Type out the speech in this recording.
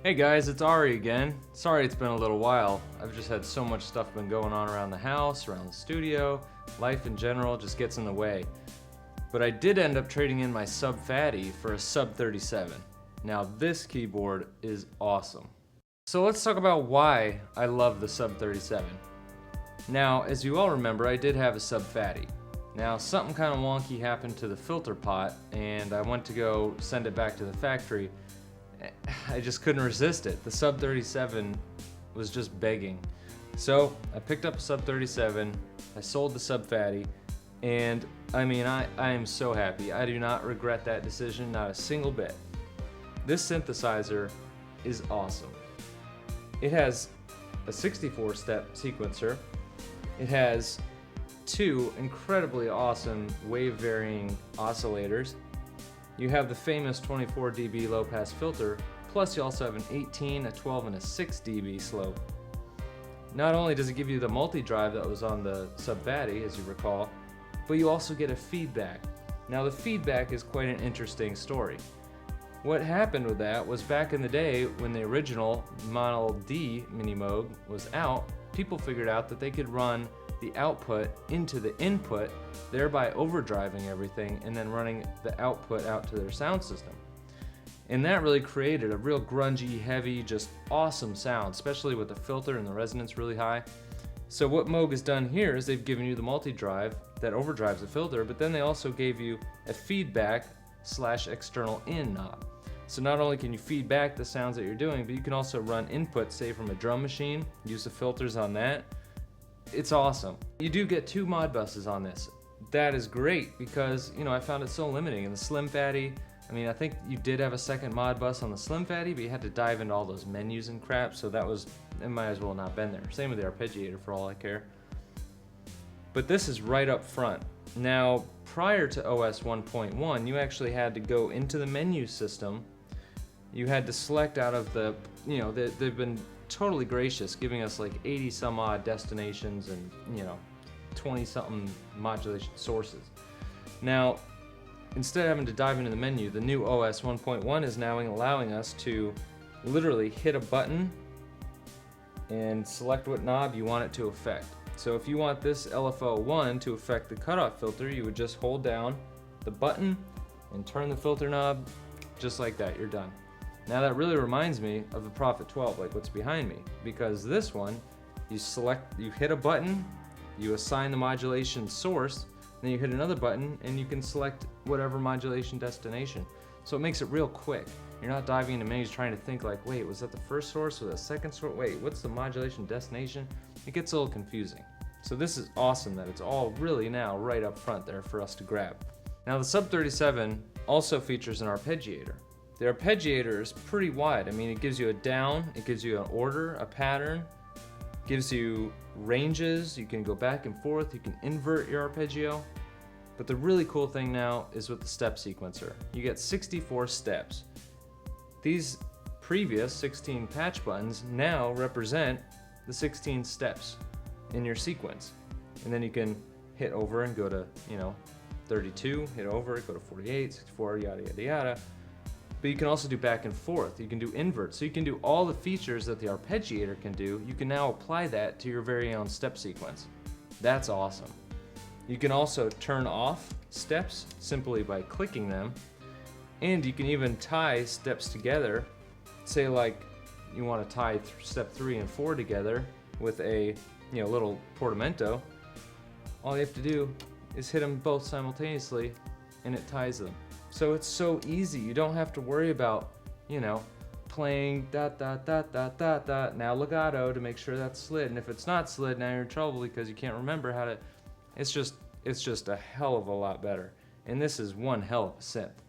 Hey guys, it's Arie again. Sorry it's been a little while. I've just had so much stuff been going on around the house, around the studio, life in general just gets in the way. But I did end up trading in my Sub-Fatty for a Sub-37. Now this keyboard is awesome. So let's talk about why I love the Sub-37. Now, as you all remember, I did have a Sub-Fatty. Now something kind of wonky happened to the filter pot and I went to go send it back to the factory. I just couldn't resist it. The Sub-37 was just begging. So I picked up a Sub-37, I sold the Sub-Fatty, and I mean, I am so happy. I do not regret that decision, not a single bit. This synthesizer is awesome. It has a 64-step sequencer. It has two incredibly awesome wave-varying oscillators. You have the famous 24 dB low-pass filter, plus you also have an 18, a 12, and a 6 dB slope. Not only does it give you the multi-drive that was on the Sub-Fatty, as you recall, but you also get a feedback. Now the feedback is quite an interesting story. What happened with that was back in the day when the original Model D Mini Moog was out, people figured out that they could run the output into the input, thereby overdriving everything and then running the output out to their sound system. And that really created a real grungy, heavy, just awesome sound, especially with the filter and the resonance really high. So what Moog has done here is they've given you the multi-drive that overdrives the filter, but then they also gave you a feedback / external in knob. So not only can you feed back the sounds that you're doing, but you can also run input, say from a drum machine, use the filters on that. It's awesome. You do get two mod buses on this. That is great because, you know, I found it so limiting. In the Slim-Fatty, I mean, I think you did have a second mod bus on the Slim-Fatty, but you had to dive into all those menus and crap, so it might as well not been there. Same with the arpeggiator for all I care. But this is right up front. Now, prior to OS 1.1, you actually had to go into the menu system. You had to select out of the, you know, they've been totally gracious, giving us like 80 some odd destinations and, you know, 20 something modulation sources. Now, instead of having to dive into the menu, the new OS 1.1 is now allowing us to literally hit a button and select what knob you want it to affect. So if you want this LFO1 to affect the cutoff filter, you would just hold down the button and turn the filter knob just like that, you're done. Now that really reminds me of the Prophet 12, like what's behind me, because this one, you hit a button, you assign the modulation source, then you hit another button and you can select whatever modulation destination. So it makes it real quick. You're not diving into menus trying to think like, wait, was that the first source or the second source? Wait, what's the modulation destination? It gets a little confusing. So this is awesome that it's all really now right up front there for us to grab. Now the Sub-37 also features an arpeggiator. The arpeggiator is pretty wide. I mean, it gives you a down, it gives you an order, a pattern, gives you ranges, you can go back and forth, you can invert your arpeggio. But the really cool thing now is with the step sequencer. You get 64 steps. These previous 16 patch buttons now represent the 16 steps in your sequence. And then you can hit over and go to, you know, 32, hit over, go to 48, 64, yada, yada, yada. But you can also do back and forth. You can do invert. So you can do all the features that the arpeggiator can do. You can now apply that to your very own step sequence. That's awesome. You can also turn off steps simply by clicking them. And you can even tie steps together. Say like you want to tie step 3 and 4 together with a, you know, little portamento. All you have to do is hit them both simultaneously and it ties them. So it's so easy. You don't have to worry about, you know, playing dot dot dot dot dot dot now legato to make sure that's slid. And if it's not slid, now you're in trouble because you can't remember how to. It's just a hell of a lot better. And this is one hell of a synth.